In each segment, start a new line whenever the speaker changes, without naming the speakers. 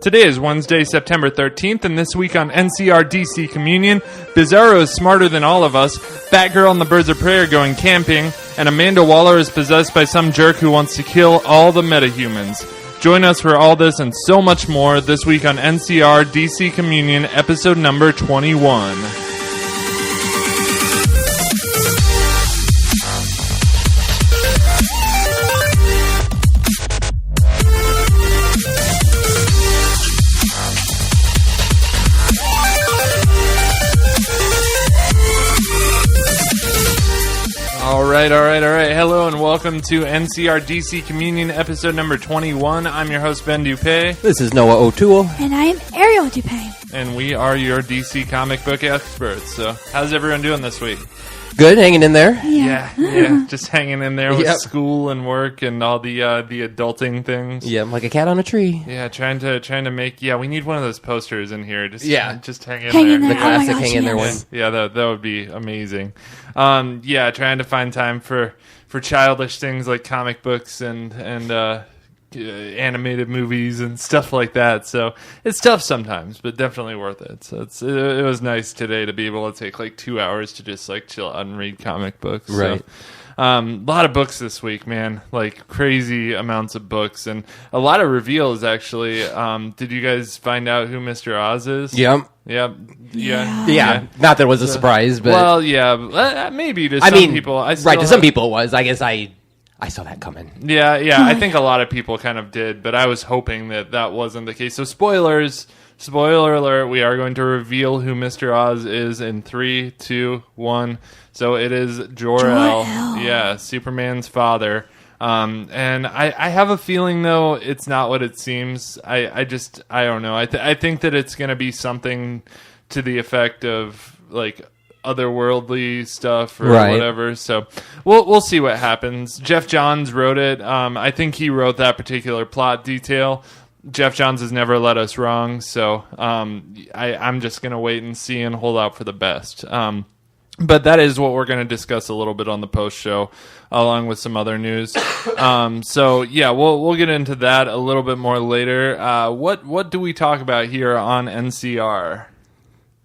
Today is Wednesday, September 13th, and this week on NCR DC Communion, Bizarro is smarter than all of us, Batgirl and the Birds of Prey are going camping, and Amanda Waller is possessed by some jerk who wants to kill all the metahumans. Join us for all this and so much more this week on NCR DC Communion, episode number 21. All right. Hello and welcome to NCR DC Communion, episode number 21. I'm your host, Ben Dupay.
This is Noah O'Toole.
And I am Ariel Dupay.
And we are your DC comic book experts. So, how's everyone doing this week?
Good, hanging in there.
Yeah. Just hanging in there with school and work and all the adulting things.
Yeah, like a cat on a tree.
Yeah, trying to make. Yeah, we need one of those posters in here. Just hang in
there.
The
classic hang in there one.
Yeah, that would be amazing. Trying to find time for childish things like comic books and animated movies and stuff like that. So it's tough sometimes, but definitely worth it. So it was nice today to be able to take like 2 hours to just like chill out and read comic books.
Right.
So, a lot of books this week, man. Like crazy amounts of books and a lot of reveals. Actually, did you guys find out who Mr. Oz is?
Yep.
Yeah.
Not that it was a surprise, but
maybe to some people.
To some people it was. I guess I saw that coming.
Yeah. I think a lot of people kind of did, but I was hoping that wasn't the case. So spoiler alert, we are going to reveal who Mr. Oz is in 3, 2, 1. So it is Jor-El. Yeah, Superman's father. And I have a feeling, though, it's not what it seems. I don't know. I think that it's going to be something to the effect of, like, otherworldly stuff or whatever. So we'll see what happens. Jeff Johns wrote it. I think he wrote that particular plot detail. Jeff Johns has never let us wrong. So I'm just going to wait and see and hold out for the best. But that is what we're going to discuss a little bit on the post show, along with some other news. We'll get into that a little bit more later. What do we talk about here on NCR?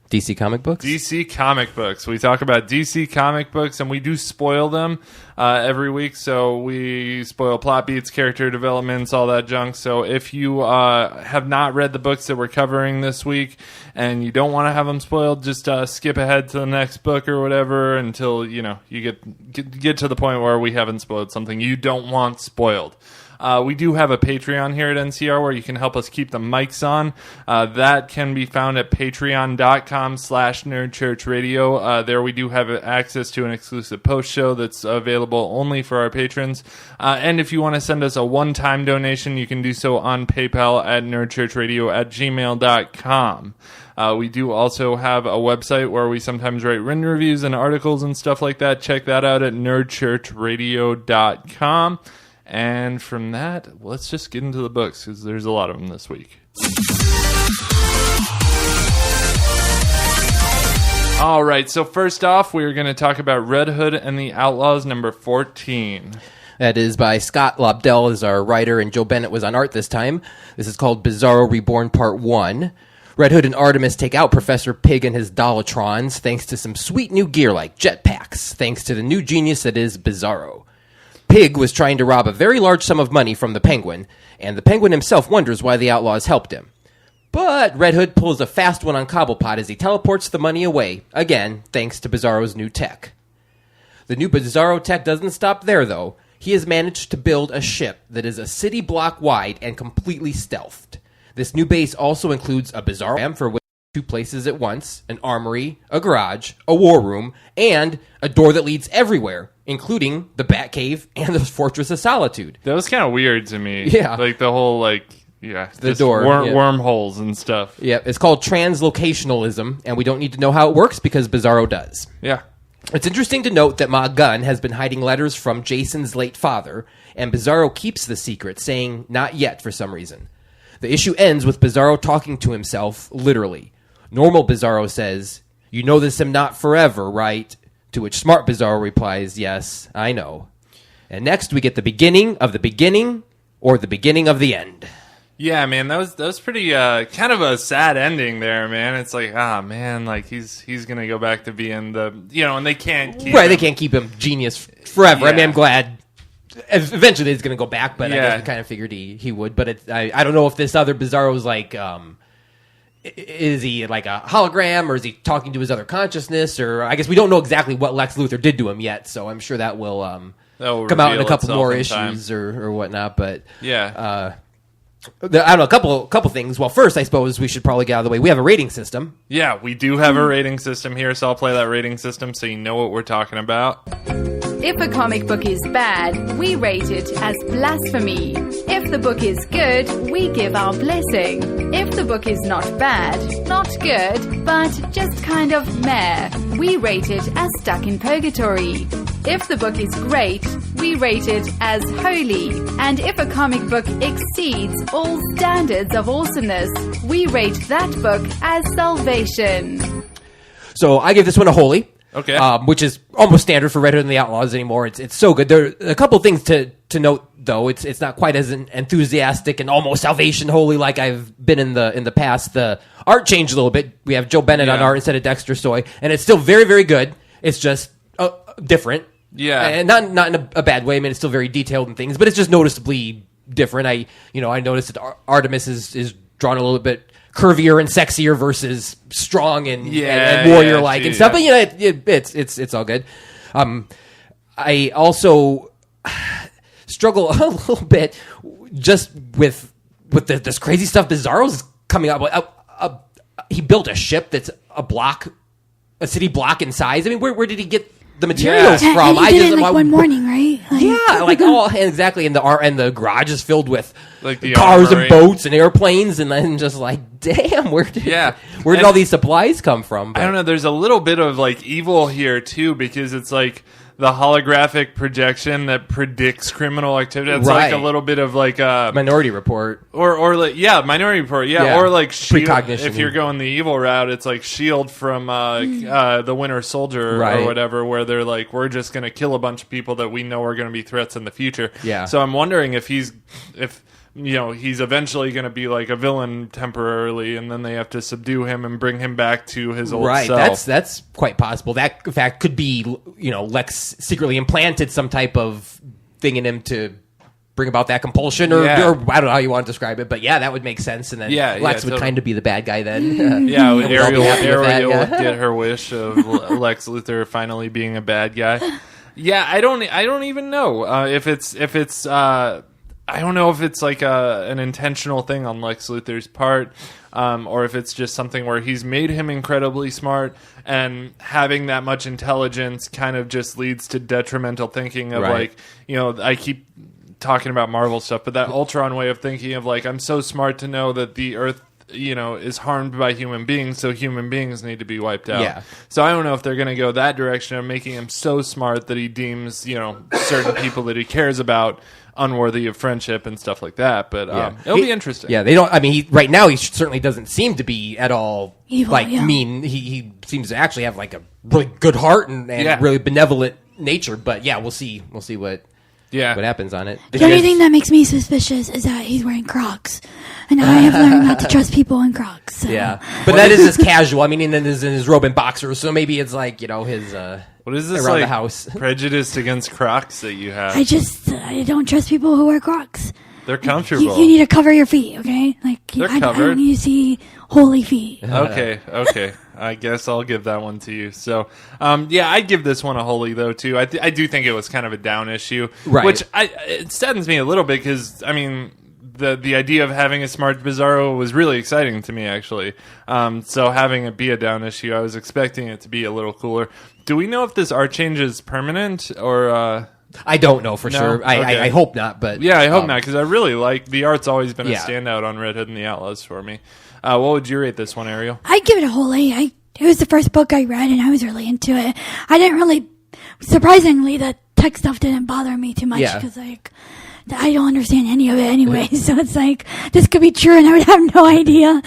DC comic books?
DC comic books. We talk about DC comic books, and we do spoil them every week. So we spoil plot beats, character developments, all that junk. So if you have not read the books that we're covering this week and you don't want to have them spoiled, just skip ahead to the next book or whatever until you get to the point where we haven't spoiled something you don't want spoiled. We do have a Patreon here at NCR where you can help us keep the mics on. That can be found at patreon.com/nerdchurchradio. There we do have access to an exclusive post show that's available only for our patrons. And if you want to send us a one-time donation, you can do so on PayPal at nerdchurchradio@gmail.com. We do also have a website where we sometimes write written reviews and articles and stuff like that. Check that out at nerdchurchradio.com. And from that, let's just get into the books, because there's a lot of them this week. All right, so first off, we're going to talk about Red Hood and the Outlaws, number 14.
That is by Scott Lobdell as our writer, and Joe Bennett was on art this time. This is called Bizarro Reborn Part 1. Red Hood and Artemis take out Professor Pig and his Dollatrons thanks to some sweet new gear like jetpacks, thanks to the new genius that is Bizarro. Pig was trying to rob a very large sum of money from the Penguin, and the Penguin himself wonders why the Outlaws helped him. But Red Hood pulls a fast one on Cobblepot as he teleports the money away, again, thanks to Bizarro's new tech. The new Bizarro tech doesn't stop there, though. He has managed to build a ship that is a city block wide and completely stealthed. This new base also includes a Bizarro ram for 2 places at once, an armory, a garage, a war room, and a door that leads everywhere, including the Batcave and the Fortress of Solitude.
That was kind of weird to me.
Yeah.
Like the whole, the
door.
Wormholes and stuff.
Yeah, it's called translocationalism, and we don't need to know how it works because Bizarro does.
Yeah.
It's interesting to note that Ma Gunn has been hiding letters from Jason's late father, and Bizarro keeps the secret, saying not yet for some reason. The issue ends with Bizarro talking to himself, literally. Normal Bizarro says, "You know this am not forever, right?" To which smart Bizarro replies, "Yes, I know." And next we get the beginning of the beginning, or the beginning of the end.
Yeah, man, that was pretty kind of a sad ending there, man. It's like, man, like he's gonna go back to being the, and they can't keep
Right,
him.
they can't keep him genius forever. I mean,
Yeah.
I'm glad eventually he's gonna go back, but I
Yeah.
guess we kind of figured he would. But I don't know if this other Bizarro's like, is he like a hologram, or is he talking to his other consciousness, or I guess we don't know exactly what Lex Luthor did to him yet. So I'm sure that will come out in a
reveal
couple
itself
more
in time.
issues or whatnot. But
Yeah.
I don't know, a couple things. Well, first, I suppose we should probably get out of the way. We have a rating system.
Yeah, we do have a rating system here, so I'll play that rating system so you know what we're talking about.
If a comic book is bad, we rate it as blasphemy. If the book is good, we give our blessing. If the book is not bad, not good, but just kind of meh, we rate it as stuck in purgatory. If the book is great, we rate it as holy. And if a comic book exceeds all standards of awesomeness, we rate that book as salvation.
So I give this one a holy.
Okay.
Which is almost standard for Red Hood and the Outlaws anymore. It's so good. There are a couple things to note, though. It's not quite as enthusiastic and almost salvation holy like I've been in the past. The art changed a little bit. We have Joe Bennett on art instead of Dexter Soy, and it's still very, very good. It's just different.
Yeah.
And not in a bad way. I mean, it's still very detailed and things, but it's just noticeably different. I noticed that Artemis is drawn a little bit curvier and sexier versus strong and warrior like and stuff. But it's all good. I also struggle a little bit just with this crazy stuff Bizarro's coming up. He built a ship that's a city block in size. I mean, where did he get the materials from?
And he did it like one morning, right?
Exactly. And the garage is filled with
Like the
cars
armory.
and boats and airplanes, and then just like, damn, where did all these supplies come from? But
I don't know. There's a little bit of like evil here too, because it's like the holographic projection that predicts criminal activity. It's like a little bit of like a
Minority Report,
or like Minority Report, or like Shield.
Precognition.
If you're going the evil route, it's like Shield from the Winter Soldier or whatever, where they're like, we're just going to kill a bunch of people that we know are going to be threats in the future.
Yeah.
So I'm wondering if he's eventually going to be like a villain temporarily, and then they have to subdue him and bring him back to his old self.
That's quite possible. That, in fact, could be, Lex secretly implanted some type of thing in him to bring about that compulsion, or I don't know how you want to describe it, but that would make sense. And then Lex would kind of be the bad guy then.
Ariel
that,
would get her wish of Lex Luthor finally being a bad guy. Yeah, I don't even know if it's. I don't know if it's like an intentional thing on Lex Luthor's part, or if it's just something where he's made him incredibly smart, and having that much intelligence kind of just leads to detrimental thinking of I keep talking about Marvel stuff, but that Ultron way of thinking of like, I'm so smart to know that the Earth is harmed by human beings, so human beings need to be wiped out.
Yeah.
So I don't know if they're going to go that direction of making him so smart that he deems, certain people that he cares about unworthy of friendship and stuff like that. But it'll be interesting.
Yeah, they don't. I mean, right now he certainly doesn't seem to be at all
evil,
mean. He seems to actually have like a really good heart and really benevolent nature. But we'll see what happens on it.
The only thing that makes me suspicious is that he's wearing Crocs, and I have learned not to trust people in Crocs. So.
Yeah, but that is his casual. I mean, and then is in his robe and boxers, so maybe it's like his.
What is this
around
like
the house?
prejudice against Crocs that you have?
I don't trust people who wear Crocs.
They're comfortable.
You need to cover your feet, okay? Like
They're
I
covered.
don't need to see holy feet.
Okay. I guess I'll give that one to you. So, I'd give this one a holy though too. I do think it was kind of a down issue,
right?
Which it saddens me a little bit because I mean. The idea of having a smart Bizarro was really exciting to me, actually. So having it be a down issue, I was expecting it to be a little cooler. Do we know if this art change is permanent or?
I don't know for sure.
Okay.
I hope not, but
I hope not, because I really like the art's always been a standout on Red Hood and the Outlaws for me. What would you rate this one, Ariel?
I'd give it a holy. It was the first book I read, and I was really into it. I didn't really, surprisingly, the tech stuff didn't bother me too much because I don't understand any of it anyway, so it's like, this could be true and I would have no idea.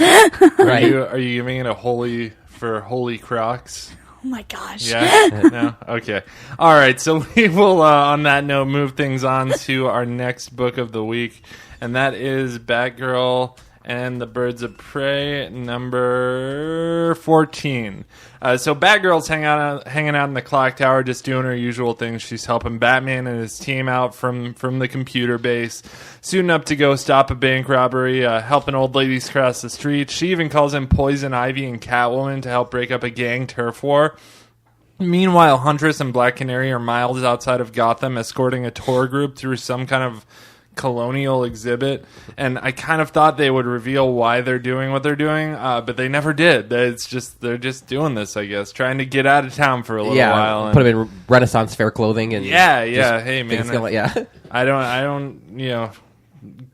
Right.
Are you giving it a holy for Holy Crocs?
my gosh.
Yeah. No. Okay. All right. So we will, on that note, move things on to our next book of the week, and that is Batgirl and the Birds of Prey, number 14. So Batgirl's hanging out in the clock tower, just doing her usual things. She's helping Batman and his team out from the computer base, suiting up to go stop a bank robbery, helping old ladies cross the street. She even calls in Poison Ivy and Catwoman to help break up a gang turf war. Meanwhile, Huntress and Black Canary are miles outside of Gotham, escorting a tour group through some kind of colonial exhibit, and I kind of thought they would reveal why they're doing what they're doing, but they never did. They're just doing this, I guess, trying to get out of town for a little while.
Put them in Renaissance fair clothing and
hey man, I don't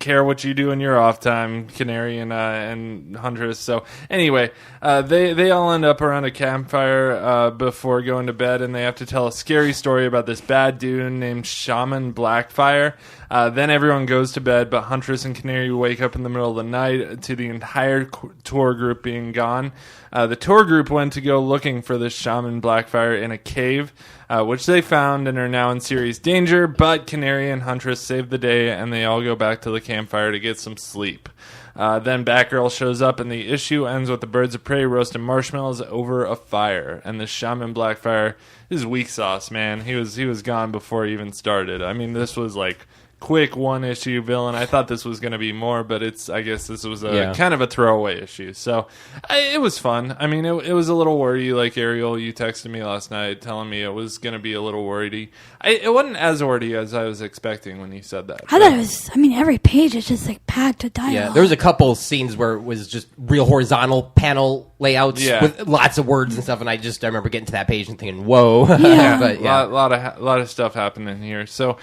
care what you do in your off time, Canary and Huntress. So anyway, they all end up around a campfire before going to bed, and they have to tell a scary story about this bad dude named Shaman Blackfire. Then everyone goes to bed, but Huntress and Canary wake up in the middle of the night to the entire tour group being gone. The tour group went to go looking for this Shaman Blackfire in a cave, which they found and are now in serious danger, but Canary and Huntress save the day, and they all go back to the campfire to get some sleep. Then Batgirl shows up, and the issue ends with the Birds of Prey roasting marshmallows over a fire. And the Shaman Blackfire is weak sauce, man. He was gone before he even started. I mean, this was like quick one-issue villain. I thought this was going to be more, but I guess this was kind of a throwaway issue. So it was fun. I mean, it was a little wordy. Like Ariel, you texted me last night telling me it was going to be a little wordy. It wasn't as wordy as I was expecting when you said that.
I thought it was, every page is just like packed with dialogue.
Yeah, there was a couple scenes where it was just real horizontal panel layouts with lots of words and stuff, and I remember getting to that page and thinking, whoa.
Yeah.
But a lot of stuff happening here. So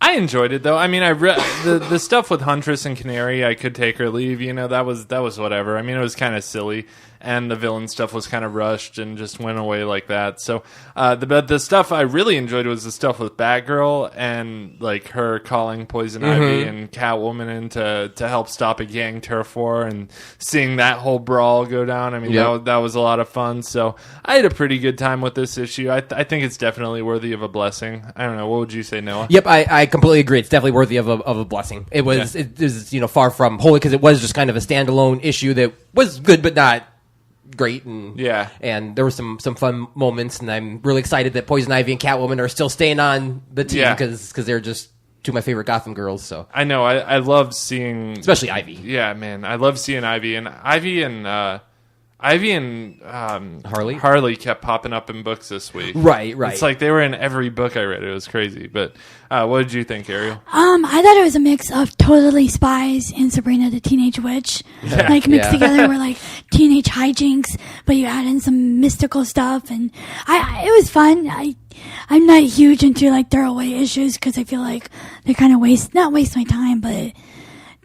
I enjoyed it though. I mean, I read the stuff with Huntress and Canary. I could take or leave. That was whatever. I mean, it was kind of silly, and the villain stuff was kind of rushed and just went away like that. So the stuff I really enjoyed was the stuff with Batgirl and like her calling Poison Ivy and Catwoman in to help stop a gang turf war and seeing that whole brawl go down. I mean, that was a lot of fun. So I had a pretty good time with this issue. I think it's definitely worthy of a blessing. I don't know. What would you say, Noah?
Yep, I completely agree. It's definitely worthy of a blessing. It was far from holy, because it was just kind of a standalone issue that was good but not great, and there were some fun moments, and I'm really excited that Poison Ivy and Catwoman are still staying on the team because they're just two of my favorite Gotham girls. So
I know I love seeing,
especially Ivy.
Yeah, man, I love seeing Ivy and Harley kept popping up in books this week.
Right.
It's like they were in every book I read. It was crazy. But what did you think, Ariel?
I thought it was a mix of Totally Spies and Sabrina the Teenage Witch, mixed together. Where like teenage hijinks, but you add in some mystical stuff, and it was fun. I'm not huge into like throwaway issues because I feel like they kind of not waste my time, but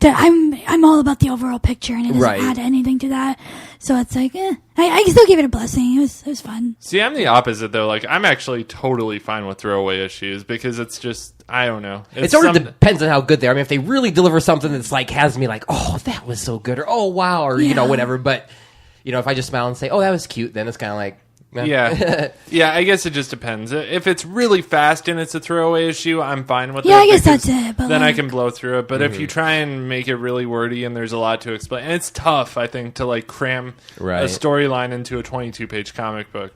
I'm all about the overall picture, and it doesn't add anything to that. So it's like, I can still give it a blessing. It was fun.
See, I'm the opposite though. Like, I'm actually totally fine with throwaway issues because it's just, I don't know.
It sort of depends on how good they are. I mean, if they really deliver something that's like has me like, oh, that was so good, or oh wow, or whatever. But if I just smile and say, oh, that was cute, then it's kind of like.
Yeah, I guess it just depends. If it's really fast and it's a throwaway issue, I'm fine with it.
Yeah, I guess that's it. But
then I can blow through it. But if you try and make it really wordy and there's a lot to explain, and it's tough, I think, to like cram a storyline into a 22-page comic book.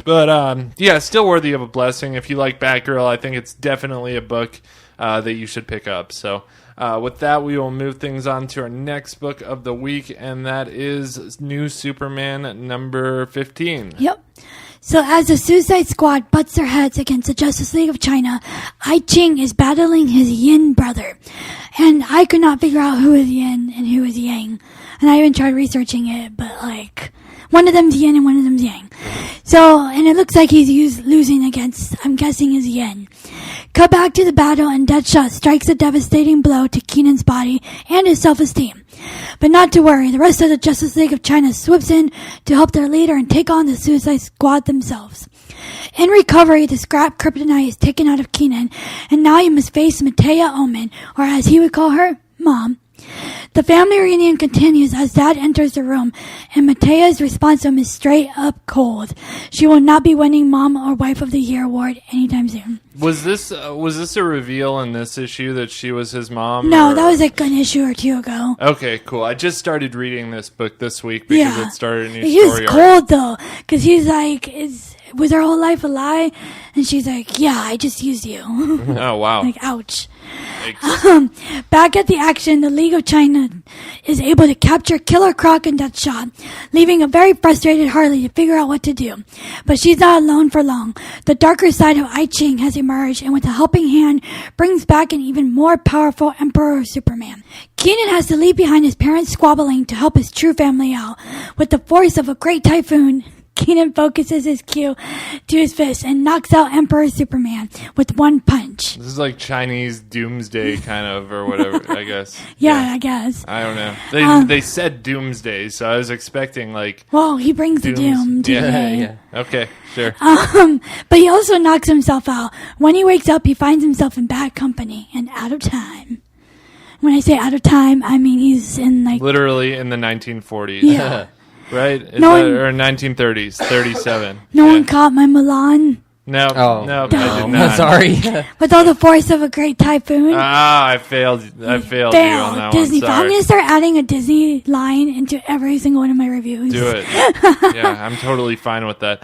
But still worthy of a blessing. If you like Batgirl, I think it's definitely a book that you should pick up. So with that, we will move things on to our next book of the week, and that is New Superman number 15.
Yep. So as the Suicide Squad butts their heads against the Justice League of China, I Ching is battling his yin brother. And I could not figure out who is yin and who is yang. And I even tried researching it, but like, one of them's yin and one of them's yang. So, and it looks like he's losing against, I'm guessing, his yin. Cut back to the battle, and Deadshot strikes a devastating blow to Keenan's body and his self-esteem. But not to worry, the rest of the Justice League of China swoops in to help their leader and take on the Suicide Squad themselves. In recovery, the scrap kryptonite is taken out of Keenan, and now he must face Matea Omen, or as he would call her, Mom. The family reunion continues as Dad enters the room, and Matea's response to him is straight up cold. She will not be winning Mom or Wife of the Year award anytime soon.
Was this a reveal in this issue that she was his mom?
No, that was like an issue or two ago.
Okay, cool. I just started reading this book this week because it started a new
he
story
was cold though, because he's like, was her whole life a lie? And she's like, yeah, I just used you.
Oh, wow.
Like, ouch. Back at the action, the League of China is able to capture Killer Croc and Deathshot, leaving a very frustrated Harley to figure out what to do. But she's not alone for long. The darker side of I Ching has emerged, and with a helping hand, brings back an even more powerful Emperor Superman. Keenan has to leave behind his parents' squabbling to help his true family out. With the force of a great typhoon, Keenan focuses his cue to his fist and knocks out Emperor Superman with one punch.
This is like Chinese doomsday kind of, or whatever, I guess.
Yeah, I guess.
I don't know. They said doomsday, so I was expecting like...
Well, he brings the doom to the day.
Yeah. Okay, sure.
But he also knocks himself out. When he wakes up, he finds himself in bad company and out of time. When I say out of time, I mean he's in like...
Literally in the 1940s.
Yeah.
Right? Or 1930s, 37.
No one caught my Milan.
No, I did
I'm
not.
sorry.
With all the force of a great typhoon.
I failed you on that
Disney.
one. Sorry.
I'm going to start adding a Disney line into every single one of my reviews.
Do it. Yeah, I'm totally fine with that.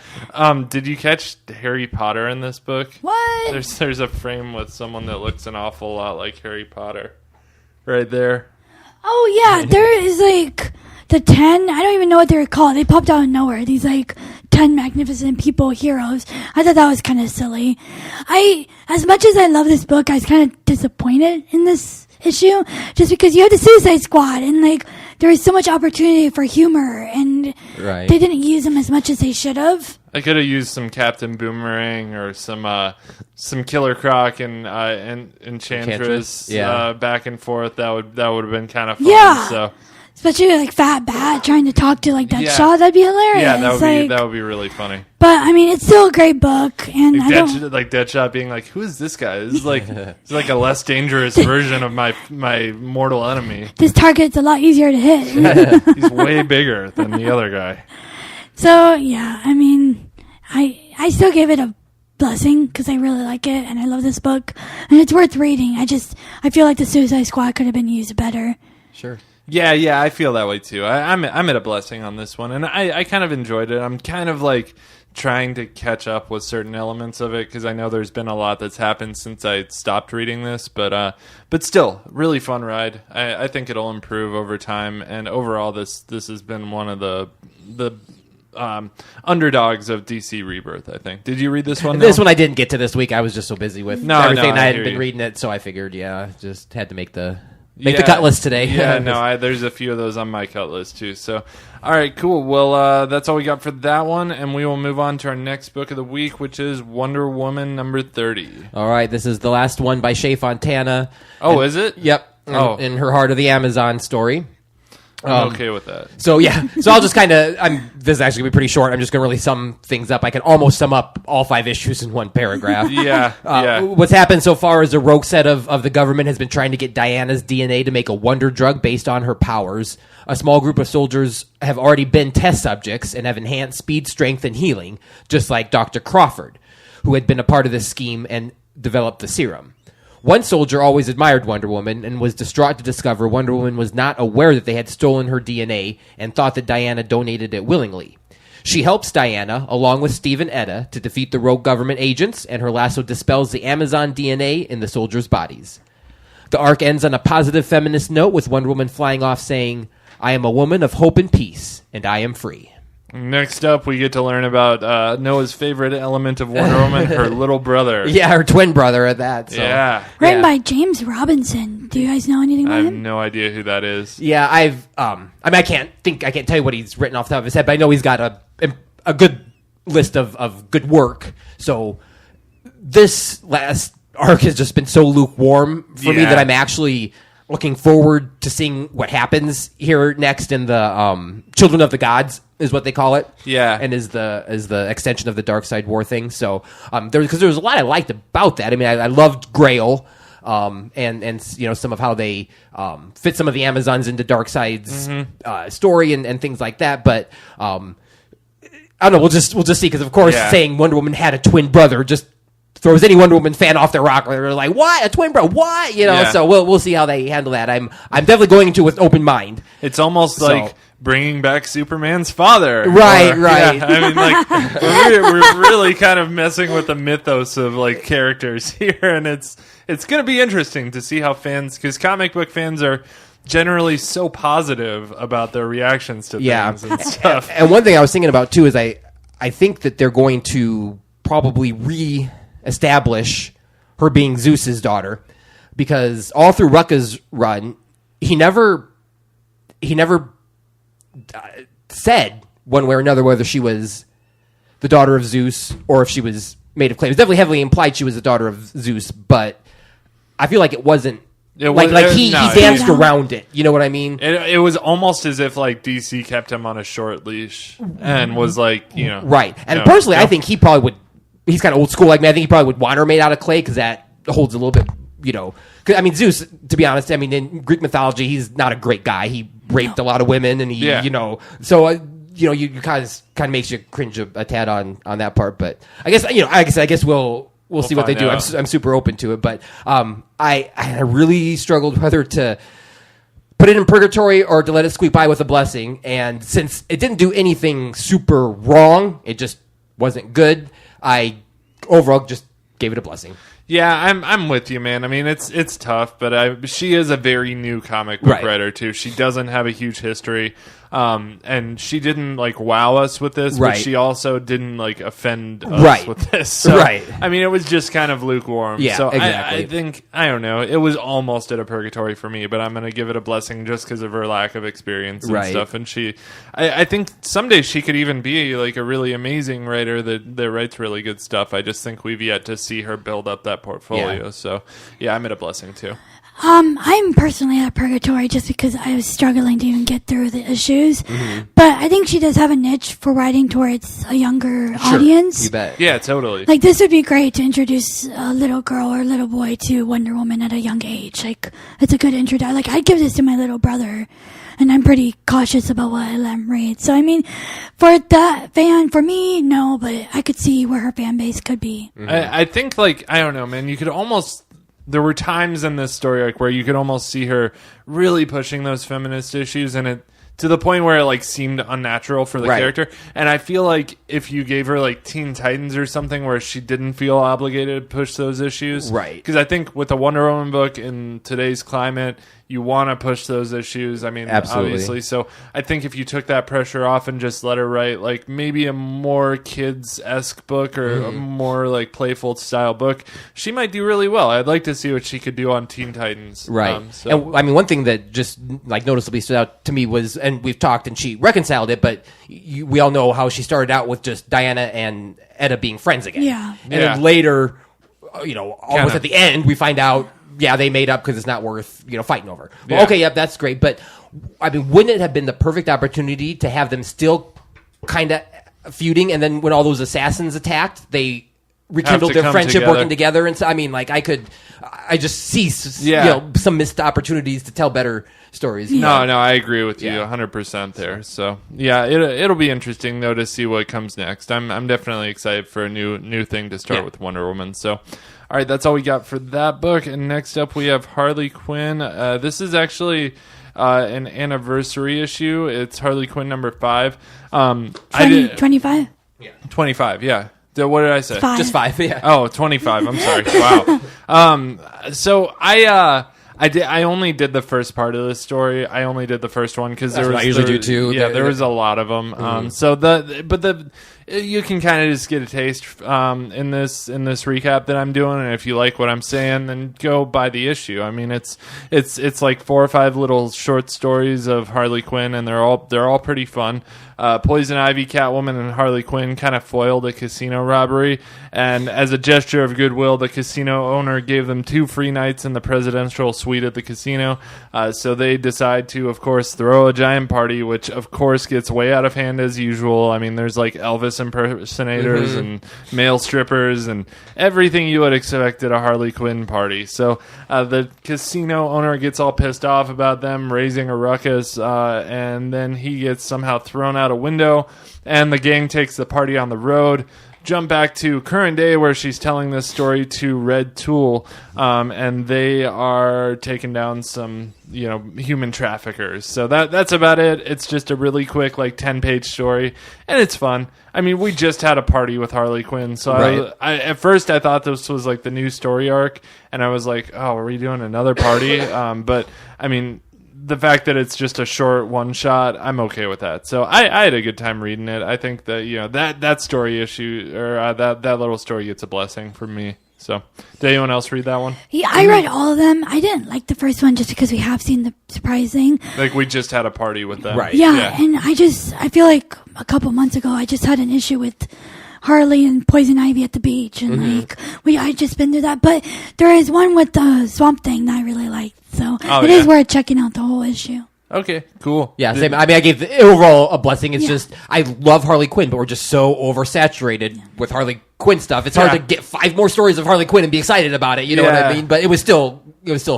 Did you catch Harry Potter in this book?
What?
There's a frame with someone that looks an awful lot like Harry Potter. Right there.
Oh, yeah. There is like... The 10, I don't even know what they were called. They popped out of nowhere. These, like, 10 magnificent people, heroes. I thought that was kind of silly. As much as I love this book, I was kind of disappointed in this issue. Just because you had the Suicide Squad, and, like, there was so much opportunity for humor, and they didn't use them as much as they should have.
I could have used some Captain Boomerang or some Killer Croc and Enchantress back and forth. That would have been kind of fun.
Yeah.
So.
Especially like Fat Bat trying to talk to like Deathshot, that'd be hilarious.
Yeah, that would be really funny.
But I mean, it's still a great book, and
like Deathshot being like, "Who is this guy? This is like a less dangerous version of my mortal enemy.
This target's a lot easier to hit.
He's way bigger than the other guy."
So yeah, I mean, I still gave it a blessing because I really like it and I love this book and it's worth reading. I feel like the Suicide Squad could have been used better.
Sure.
Yeah, I feel that way too. I'm at a blessing on this one, and I kind of enjoyed it. I'm kind of like trying to catch up with certain elements of it because I know there's been a lot that's happened since I stopped reading this, but still, really fun ride. I think it'll improve over time, and overall, this has been one of the underdogs of DC Rebirth, I think. Did you read this one?
This one I didn't get to this week. I was just so busy with everything. I hadn't been
you.
reading it, so I figured, just had to make the cut list today.
Yeah, there's a few of those on my cut list too. So, all right, cool. Well, that's all we got for that one, and we will move on to our next book of the week, which is Wonder Woman number 30.
All right, this is the last one by Shea Fontana.
Oh, is it?
Yep. In her Heart of the Amazon story.
I'm okay with that.
So I'll just kind of, this is actually going to be pretty short. I'm just going to really sum things up. I can almost sum up all 5 issues in one paragraph.
Yeah.
What's happened so far is a rogue set of the government has been trying to get Diana's DNA to make a wonder drug based on her powers. A small group of soldiers have already been test subjects and have enhanced speed, strength, and healing, just like Dr. Crawford, who had been a part of this scheme and developed the serum. One soldier always admired Wonder Woman and was distraught to discover Wonder Woman was not aware that they had stolen her DNA and thought that Diana donated it willingly. She helps Diana, along with Steve and Etta, to defeat the rogue government agents, and her lasso dispels the Amazon DNA in the soldiers' bodies. The arc ends on a positive feminist note with Wonder Woman flying off saying, "I am a woman of hope and peace, and I am free."
Next up, we get to learn about Noah's favorite element of Wonder Woman, her little brother.
Yeah, her twin brother at that. So.
Yeah.
Written by James Robinson. Do you guys know anything about him?
I have no idea who that is.
Yeah, I can't tell you what he's written off the top of his head, but I know he's got a good list of good work. So this last arc has just been so lukewarm for me that I'm actually looking forward to seeing what happens here next in the Children of the Gods is what they call it.
Yeah.
And is the extension of the Dark Side War thing. So because there was a lot I liked about that. I mean, I loved Grail. and some of how they fit some of the Amazons into Darkseid's story and things like that. But I don't know. We'll just see, because of course saying Wonder Woman had a twin brother just throws any Wonder Woman fan off their rocker. They're like, "What? A twin brother? What?" So we'll see how they handle that. I'm definitely going into it with open mind.
It's almost like bringing back Superman's father.
Right.
Yeah, I mean, like, we're really kind of messing with the mythos of, like, characters here, and it's going to be interesting to see how fans, because comic book fans are generally so positive about their reactions to things and stuff.
And one thing I was thinking about, too, is I think that they're going to probably re-establish her being Zeus's daughter, because all through Rucka's run, he never said one way or another whether she was the daughter of Zeus or if she was made of clay. It was definitely heavily implied she was the daughter of Zeus, but I feel like it wasn't. He danced around it. You know what I mean?
It was almost as if, like, DC kept him on a short leash and was like,
right. And personally, I think he probably would. He's kind of old school like me. I think he probably would want her made out of clay, because that holds a little bit. 'Cause, I mean, Zeus, to be honest, I mean, in Greek mythology, he's not a great guy. He raped a lot of women, and he, so you kind of makes you cringe a tad on that part. But I guess we'll see what they do. I'm super open to it, but I really struggled whether to put it in purgatory or to let it squeak by with a blessing. And since it didn't do anything super wrong, it just wasn't good. I overall just gave it a blessing.
Yeah, I'm with you, man. I mean, it's tough, but she is a very new comic book writer too. She doesn't have a huge history, and she didn't like wow us with this, but she also didn't like offend us with this. So, I mean, it was just kind of lukewarm.
Yeah,
so
exactly.
I think, I don't know, it was almost at a purgatory for me, but I'm gonna give it a blessing just because of her lack of experience and stuff. And I think someday she could even be like a really amazing writer that writes really good stuff. I just think we've yet to see her build up that portfolio. Yeah. So I'm at a blessing too.
I'm personally at purgatory just because I was struggling to even get through the issues. But I think she does have a niche for writing towards a younger audience.
You bet.
Yeah, totally.
Like, this would be great to introduce a little girl or little boy to Wonder Woman at a young age. Like, it's a good introduction. Like, I'd give this to my little brother, and I'm pretty cautious about what I let him read. So, I mean, for that fan, for me, no, but I could see where her fan base could be.
I think, like, I don't know, man, you could almost... There were times in this story arc where you could almost see her really pushing those feminist issues, and it to the point where it like seemed unnatural for the character. And I feel like if you gave her like Teen Titans or something where she didn't feel obligated to push those issues, because I think with the Wonder Woman book in today's climate, you want to push those issues. I mean, obviously. So I think if you took that pressure off and just let her write like maybe a more kids-esque book or a more like playful style book, she might do really well. I'd like to see what she could do on Teen Titans.
And I mean, one thing that just like noticeably stood out to me was, and we've talked and she reconciled it, but we all know how she started out with just Diana and Etta being friends again. And then later, almost at the end, we find out, they made up because it's not worth, fighting over. Well, that's great. But, I mean, wouldn't it have been the perfect opportunity to have them still kind of feuding, and then when all those assassins attacked, they rekindled their friendship working together? And so, I mean, like, I just see, some missed opportunities to tell better stories.
No, I agree with you 100% there. So, it'll be interesting, though, to see what comes next. I'm definitely excited for a new thing to start with Wonder Woman. So, all right, that's all we got for that book. And next up, we have Harley Quinn. This is actually an anniversary issue. It's Harley Quinn number 5.
25?
Yeah. 25, yeah. What did I say?
5.
Just 5, yeah.
Oh, 25. I'm sorry. Wow. So I only did the first part of this story. I only did the first one because
I usually do too.
Yeah, there was a lot of them. You can kind of just get a taste in this recap that I'm doing, and if you like what I'm saying, then go buy the issue. I mean, it's like 4 or 5 little short stories of Harley Quinn, and they're all pretty fun. Poison Ivy, Catwoman, and Harley Quinn kind of foiled a casino robbery, and as a gesture of goodwill, the casino owner gave them 2 free nights in the presidential suite at the casino. So they decide to, of course, throw a giant party, which of course gets way out of hand as usual. I mean, there's like Elvis Elvis impersonators and male strippers and everything you would expect at a Harley Quinn party. So the casino owner gets all pissed off about them raising a ruckus, and then he gets somehow thrown out a window, and the gang takes the party on the road. Jump back to current day where she's telling this story to Red Tool, and they are taking down some, human traffickers. So that's about it. It's just a really quick, 10-page story, and it's fun. I mean, we just had a party with Harley Quinn, so
Right.
I at first I thought this was the new story arc, and I was like, oh, are we doing another party? But I mean, the fact that it's just a short one shot, I'm okay with that. So I had a good time reading it. I think that that story issue or that little story gets a blessing from me. So did anyone else read that one?
Yeah, I read all of them. I didn't like the first one just because we have seen the surprising.
We just had a party with them,
Right?
Yeah, and I feel like a couple months ago I just had an issue with Harley and Poison Ivy at the beach, and I just been through that. But there is one with the Swamp Thing that I really liked, so it is worth checking out the whole issue.
Okay, cool.
Yeah, same. I mean, I gave the overall a blessing. It's just I love Harley Quinn, but we're just so oversaturated with Harley Quinn stuff. It's hard to get 5 more stories of Harley Quinn and be excited about it. You know what I mean? But it was still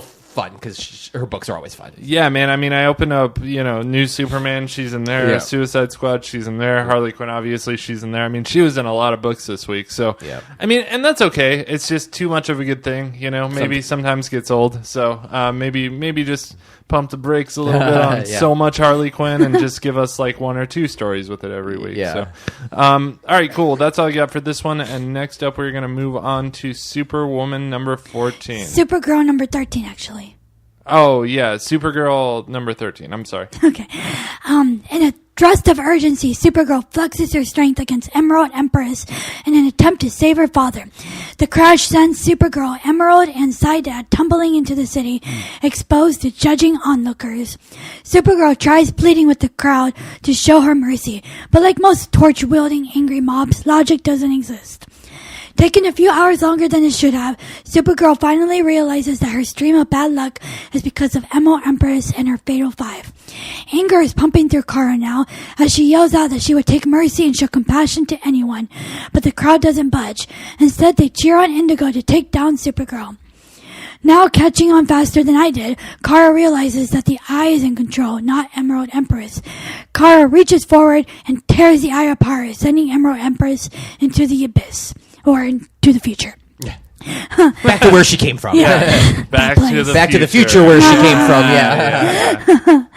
fun because her books are always fun.
Yeah, man. I mean, I open up, New Superman, she's in there.
Yeah.
Suicide Squad, she's in there. Harley Quinn, obviously, she's in there. I mean, she was in a lot of books this week. So, I mean, and that's okay. It's just too much of a good thing, Maybe sometimes gets old. So, maybe just pump the brakes a little bit on so much Harley Quinn and just give us 1 or 2 stories with it every week.
Yeah.
So, all right, cool. That's all I got for this one. And next up, we're going to move on to Superwoman number 14.
Supergirl number 13, actually.
Oh, yeah. Supergirl number 13. I'm sorry.
Okay. In a thrust of urgency, Supergirl flexes her strength against Emerald Empress in an attempt to save her father. The crash sends Supergirl, Emerald, and Psydad tumbling into the city, exposed to judging onlookers. Supergirl tries pleading with the crowd to show her mercy, but like most torch-wielding angry mobs, logic doesn't exist. Taking a few hours longer than it should have, Supergirl finally realizes that her stream of bad luck is because of Emerald Empress and her Fatal 5. Anger is pumping through Kara now as she yells out that she would take mercy and show compassion to anyone, but the crowd doesn't budge. Instead, they cheer on Indigo to take down Supergirl. Now catching on faster than I did, Kara realizes that the Eye is in control, not Emerald Empress. Kara reaches forward and tears the Eye apart, sending Emerald Empress into the abyss. Or into the future.
Yeah. Back to where she came from.
Yeah.
Back to the
future where she came from. Yeah.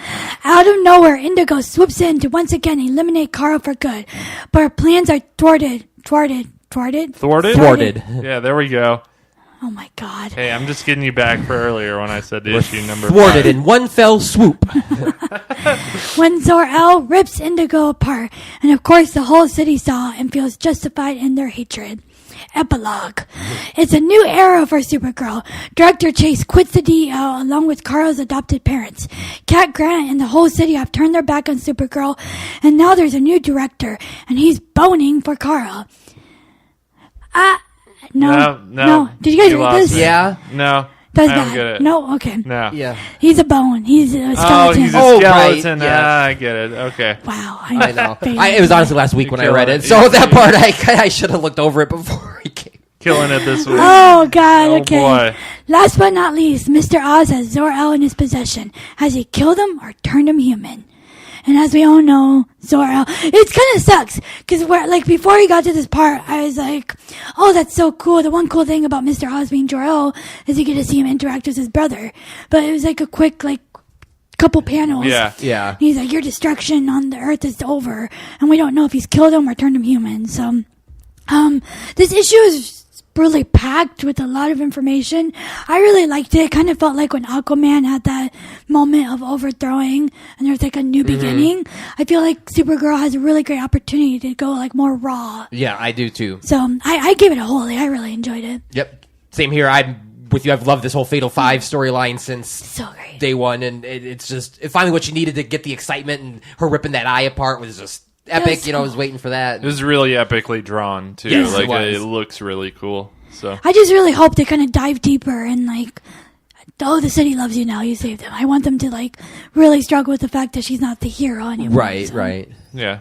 Out of nowhere, Indigo swoops in to once again eliminate Kara for good. But her plans are thwarted.
Thwarted? Yeah, there we go.
Oh my god.
Hey, I'm just getting you back for earlier when I said issue number 5.
Thwarted in one fell swoop.
When Zor-El rips Indigo apart, and of course the whole city saw and feels justified in their hatred. Epilogue. It's a new era for Supergirl. Director Chase quits the DEO along with Kara's adopted parents. Cat Grant and the whole city have turned their back on Supergirl, and now there's a new director, and he's boning for Kara. No. Did you guys read this?
Me.
Yeah.
No.
Does
I don't
that?
get it.
No? Okay.
No.
Yeah.
He's a bone. He's a skeleton.
Oh, he's a skeleton.
Right. Yeah.
I get it. Okay.
Wow.
I know. It was honestly last week when I read
killing
it.
it.
So that part, I should have looked over it before I came.
Killing it this week.
Oh, God.
Oh,
Okay.
boy.
Last but not least, Mr. Oz has Zor-El in his possession. Has he killed him or turned him human? And as we all know, Zor-El, it kind of sucks, because before he got to this part, I was like, oh, that's so cool. The one cool thing about Mr. Oz being Jor-El is you get to see him interact with his brother. But it was a quick, couple panels.
Yeah.
He's like, your destruction on the earth is over, and we don't know if he's killed him or turned him human. So, this issue is really packed with a lot of information. I really liked it. It kind of felt like when Aquaman had that moment of overthrowing and there's a new beginning. I feel like Supergirl has a really great opportunity to go more raw.
Yeah, I do too.
So I gave it a wholly. I really enjoyed it.
Yep. Same here. I'm with you. I've loved this whole Fatal 5 storyline since
So great.
day one, and it's just finally what you needed to get the excitement, and her ripping that eye apart was just epic.
Yes.
I was waiting for that.
It was really epically drawn, too.
Yes, it was.
It looks really cool. So
I just really hope they kind of dive deeper and the city loves you now. You saved them. I want them to really struggle with the fact that she's not the hero anymore.
Right.
Yeah.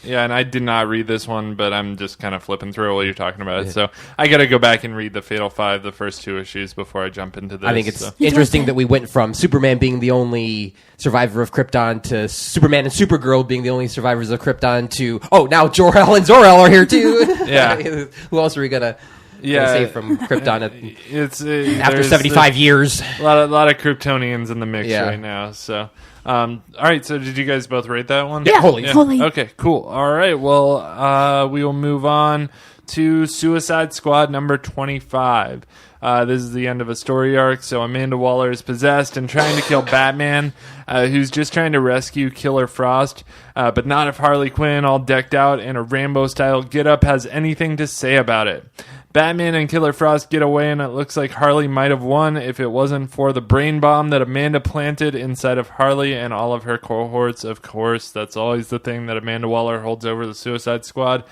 Yeah, and I did not read this one, but I'm just kind of flipping through while you're talking about it. So I got to go back and read the Fatal Five, the first 2 issues, before I jump into this.
I think it's interesting that we went from Superman being the only survivor of Krypton to Superman and Supergirl being the only survivors of Krypton to, now Jor-El and Zor-El are here too.
Yeah.
Who else are we going to save from Krypton after 75 years?
A lot of Kryptonians in the mix right now, so... all right, so did you guys both rate that one?
Yeah,
Holy.
Okay, cool. All right, well, we will move on to Suicide Squad number 25. This is the end of a story arc, so Amanda Waller is possessed and trying to kill Batman, who's just trying to rescue Killer Frost, but not if Harley Quinn, all decked out in a Rambo-style getup, has anything to say about it. Batman and Killer Frost get away, and it looks like Harley might have won if it wasn't for the brain bomb that Amanda planted inside of Harley and all of her cohorts. Of course, that's always the thing that Amanda Waller holds over the Suicide Squad.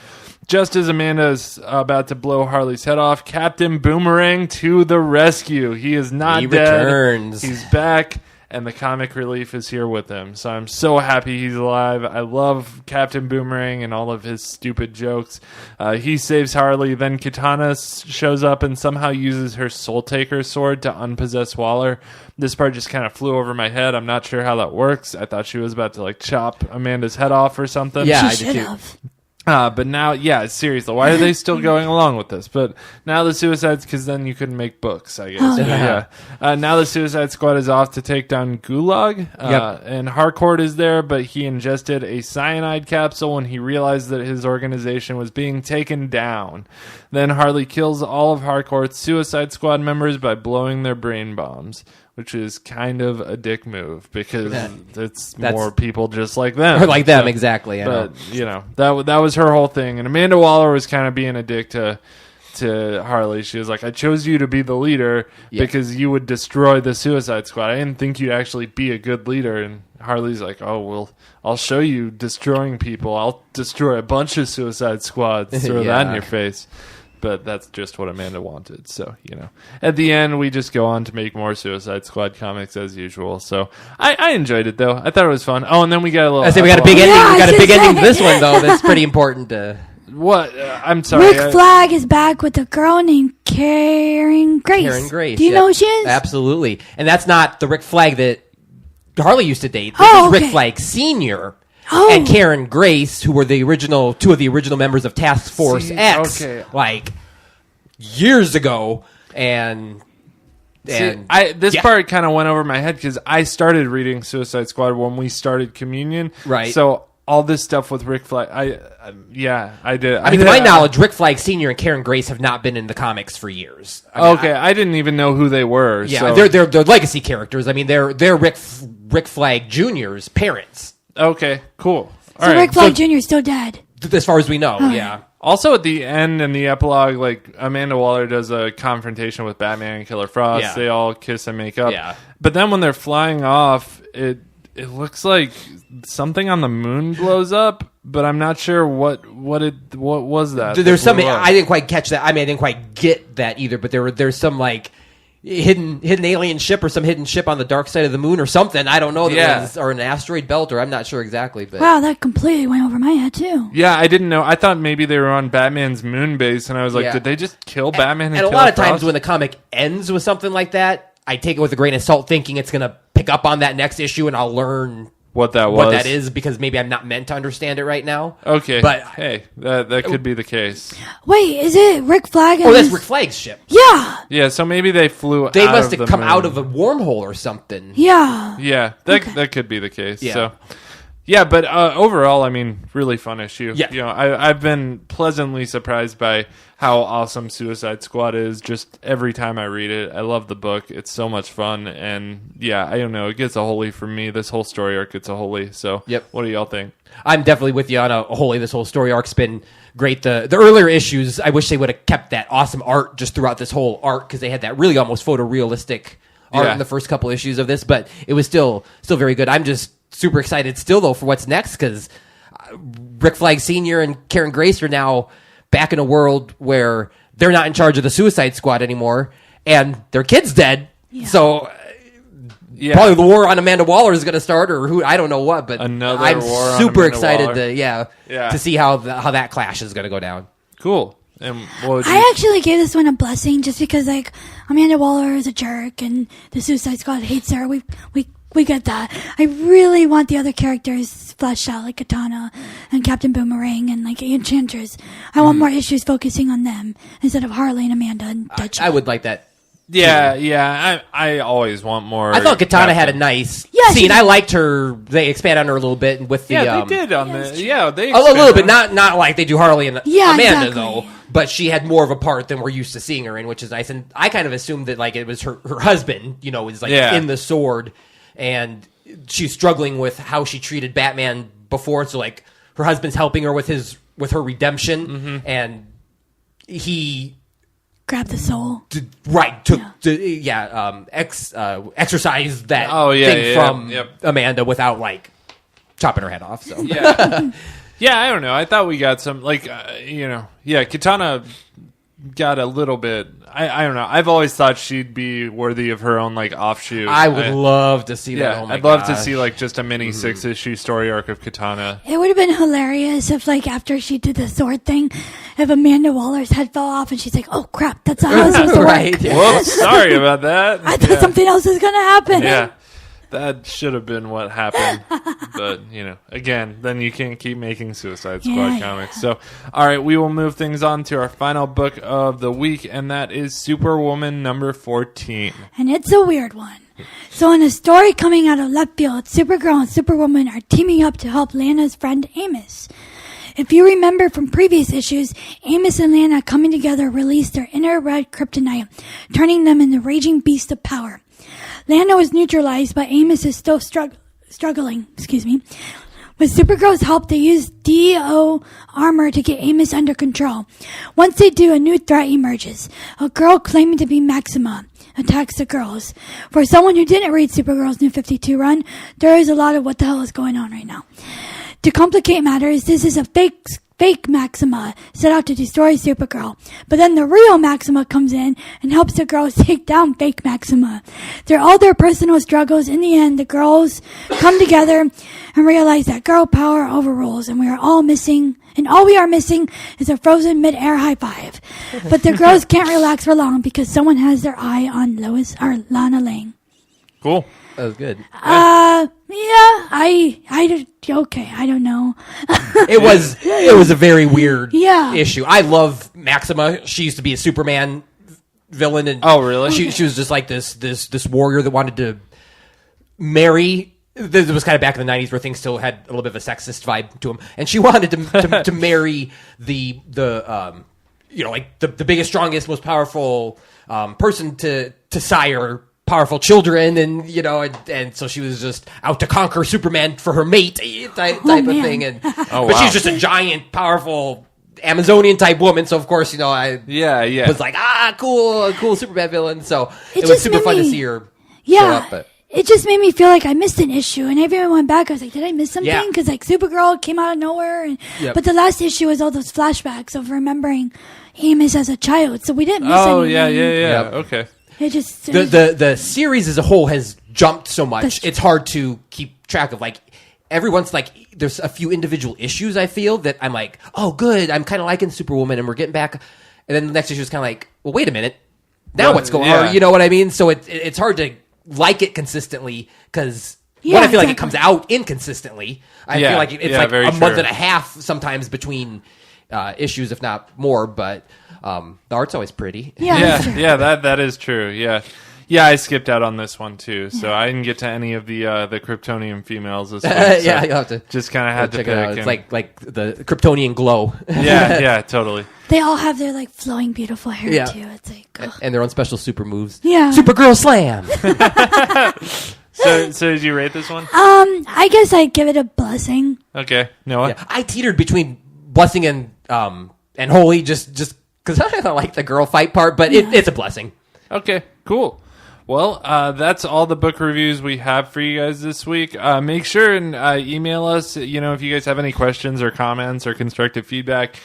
Just as Amanda is about to blow Harley's head off, Captain Boomerang to the rescue. He is not dead.
Returns.
He's back. And the comic relief is here with him. So I'm so happy he's alive. I love Captain Boomerang and all of his stupid jokes. He saves Harley. Then Katana shows up and somehow uses her Soul Taker sword to unpossess Waller. This part just kind of flew over my head. I'm not sure how that works. I thought she was about to chop Amanda's head off or something.
Yeah,
she should have.
But now, seriously, why are they still going along with this? But now the Suicides, because then you couldn't make books, I guess.
Oh,
yeah. Now the Suicide Squad is off to take down Gulag. And Harcourt is there, but he ingested a cyanide capsule when he realized that his organization was being taken down. Then Harley kills all of Harcourt's Suicide Squad members by blowing their brain bombs, which is kind of a dick move because that's more people just like them.
Or like them, exactly.
But, that was her whole thing. And Amanda Waller was kind of being a dick to Harley. She was like, I chose you to be the leader because you would destroy the Suicide Squad. I didn't think you'd actually be a good leader. And Harley's like, oh, well, I'll show you destroying people. I'll destroy a bunch of Suicide Squads. Throw that in your face. But that's just what Amanda wanted. So, at the end, we just go on to make more Suicide Squad comics as usual. So, I enjoyed it, though. I thought it was fun. Oh, and then we got a little...
we got a big ending. We got a big ending to this one, though. That's pretty important to...
What? I'm sorry.
Rick Flag is back with a girl named Karen Grace.
Karen Grace.
Do you know who she is?
Absolutely. And that's not the Rick Flag that Harley used to date. This is Rick Flag Sr., and Karen Grace, who were two of the original members of Task Force X, years ago, and
this part kind of went over my head because I started reading Suicide Squad when we started Communion,
right?
So all this stuff with Rick Flag, I did.
I mean, to my knowledge, Rick Flag Sr. and Karen Grace have not been in the comics for years.
I didn't even know who they were.
Yeah,
so.
they're legacy characters. I mean, they're Rick Flag Jr.'s parents.
Okay, cool.
So Rick Flag Jr. is still dead.
As far as we know, yeah.
Also, at the end and the epilogue, Amanda Waller does a confrontation with Batman and Killer Frost. Yeah. They all kiss and make up. Yeah. But then when they're flying off, it looks like something on the moon blows up, but I'm not sure what was that.
There's some... I didn't quite catch that. I mean, I didn't quite get that either, but there's some, hidden alien ship or some hidden ship on the dark side of the moon or something. I don't know. Or an asteroid belt, or I'm not sure exactly. But
wow, that completely went over my head too.
Yeah, I didn't know. I thought maybe they were on Batman's moon base, and I was like, did they just kill Batman? And
a lot of times when the comic ends with something like that, I take it with a grain of salt, thinking it's going to pick up on that next issue, and I'll learn what that is, because maybe I'm not meant to understand it right now.
Okay, but hey, that could be the case.
Wait, is it Rick Flag?
That's Rick Flag's ship.
Yeah. So maybe they flew.
They must have come out of a wormhole or something.
Yeah.
That could be the case.
Yeah.
So. Yeah, but overall, I mean, really fun issue.
Yeah.
I've been pleasantly surprised by how awesome Suicide Squad is just every time I read it. I love the book. It's so much fun. And, I don't know. It gets a holy from me. This whole story arc gets a holy. So, what do y'all think?
I'm definitely with you on a holy. This whole story arc's been great. The earlier issues, I wish they would have kept that awesome art just throughout this whole arc, because they had that really almost photorealistic art in the first couple issues of this. But it was still very good. I'm just super excited still, though, for what's next, because Rick Flag Sr. and Karen Grace are now back in a world where they're not in charge of the Suicide Squad anymore, and their kid's dead. Yeah. So probably the war on Amanda Waller is going to start, or who, I don't know what, but
Another
I'm
war on
super
Amanda
excited
Waller.
to see how that clash is going to go down.
Cool. And
I actually gave this one a blessing just because, like, Amanda Waller is a jerk and the Suicide Squad hates her. We get that. I really want the other characters fleshed out, like Katana and Captain Boomerang and, like, Enchantress. I want more issues focusing on them instead of Harley and Amanda and Deadshot.
I would like that.
Yeah. I always want more.
I thought Katana had a nice scene. I liked her. They expand on her a little bit with the.
Yeah, they did on the. Yeah, they
a little bit, not like they do Harley and Amanda
exactly.
though. But she had more of a part than we're used to seeing her in, which is nice. And I kind of assumed that like it was her husband, is like in the sword, and she's struggling with how she treated Batman before. So like her husband's helping her with her redemption, and he.
Grab the soul.
Exercise that thing from Amanda without, like, chopping her head off. So
Yeah, I don't know. I thought we got some, like, Katana got a little bit, I don't know. I've always thought she'd be worthy of her own, like, offshoot.
I would love to see that.
Yeah,
oh my
I'd love to
gosh.
see, like, just a mini 6-issue story arc of Katana.
It would have been hilarious if, like, after she did the sword thing, if Amanda Waller's head fell off and she's like, oh, crap, that's not how it's supposed to work.
Right. Yeah.
Whoops, sorry about that.
I thought something else was going to happen.
Yeah, that should have been what happened. But, again, then you can't keep making Suicide Squad comics. So, all right, we will move things on to our final book of the week, and that is Superwoman number 14.
And it's a weird one. So in a story coming out of left field, Supergirl and Superwoman are teaming up to help Lana's friend Amos. If you remember from previous issues, Amos and Lana coming together released their inner red kryptonite, turning them into raging beasts of power. Lana was neutralized, but Amos is still struggling. With Supergirl's help, they use DO armor to get Amos under control. Once they do, a new threat emerges. A girl claiming to be Maxima attacks the girls. For someone who didn't read Supergirl's New 52 run, there is a lot of what the hell is going on right now. To complicate matters, this is a fake Maxima set out to destroy Supergirl. But then the real Maxima comes in and helps the girls take down fake Maxima. Through all their personal struggles, in the end, the girls come together and realize that girl power overrules, and we are all missing, and all we are missing is a frozen mid-air high five. But the girls can't relax for long because someone has their eye on Lana Lang.
Cool.
That was good.
I don't know.
It was a very weird
Yeah.
issue. I love Maxima. She used to be a Superman villain, and
Oh, really?
She was just like this warrior that wanted to marry. This was kind of back in the 90s where things still had a little bit of a sexist vibe to them, and she wanted to marry the biggest, strongest, most powerful person to sire powerful children, and so she was just out to conquer Superman for her mate type of thing, and but she's just a giant, powerful Amazonian type woman. So of course, I was like, cool Superman villain. So it was super fun to see her show up. But
it just made me feel like I missed an issue, and every time I went back, I was like, did I miss something? Because like Supergirl came out of nowhere, but the last issue was all those flashbacks of remembering Amos as a child, so we didn't miss anything.
Oh yeah. Okay.
It just
the series as a whole has jumped so much. It's hard to keep track of. Like every once, like there's a few individual issues I feel that I'm like, oh, good. I'm kind of liking Superwoman, and we're getting back. And then the next issue is kind of like, well, wait a minute. Now what's going on? You know what I mean? So it's hard to like it consistently because I feel like it comes out inconsistently. I feel like it's like a month and a half sometimes between issues, if not more. But the art's always pretty.
That is true. Yeah, I skipped out on this one too, so I didn't get to any of the Kryptonian females this week. So
you'll have to
just kind of had to
check
pick.
it out. It's like the Kryptonian glow.
Yeah, totally.
they all have their like flowing, beautiful hair too. It's like
and their own special super moves.
Yeah.
Supergirl Slam.
So did you rate this one?
I guess I'd give it a blessing.
Okay, Noah.
Yeah. I teetered between blessing and holy, just because I don't like the girl fight part, but it's a blessing.
Okay, cool. Well, that's all the book reviews we have for you guys this week. Make sure and email us, if you guys have any questions or comments or constructive feedback.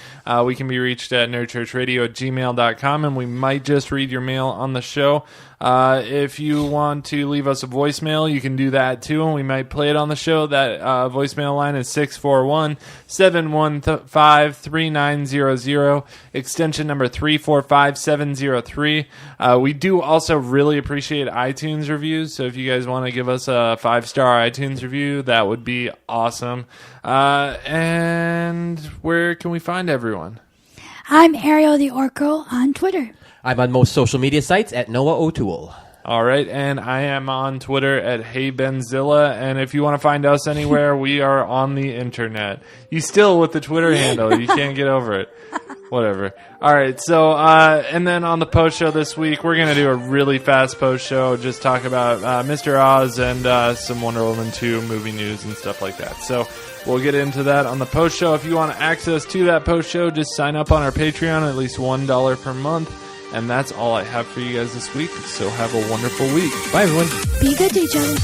We can be reached at nerdchurchradio@gmail.com, and we might just read your mail on the show. If you want to leave us a voicemail, you can do that too, and we might play it on the show. That voicemail line is 641-715-3900, extension number 345703. We do also really appreciate iTunes reviews, so if you guys want to give us a 5-star iTunes review, that would be awesome. And where can we find everyone?
I'm Ariel the Orco on Twitter.
I'm on most social media sites at Noah O'Toole.
All right, and I am on Twitter at HeyBenzilla, and if you want to find us anywhere, we are on the internet. You still with the Twitter handle, you can't get over it. Whatever. All right, so, and then on the post show this week, we're going to do a really fast post show, just talk about Mr. Oz and some Wonder Woman 2 movie news and stuff like that. So we'll get into that on the post show. If you want access to that post show, just sign up on our Patreon, at least $1 per month. And that's all I have for you guys this week. So have a wonderful week.
Bye, everyone.
Be good to each other.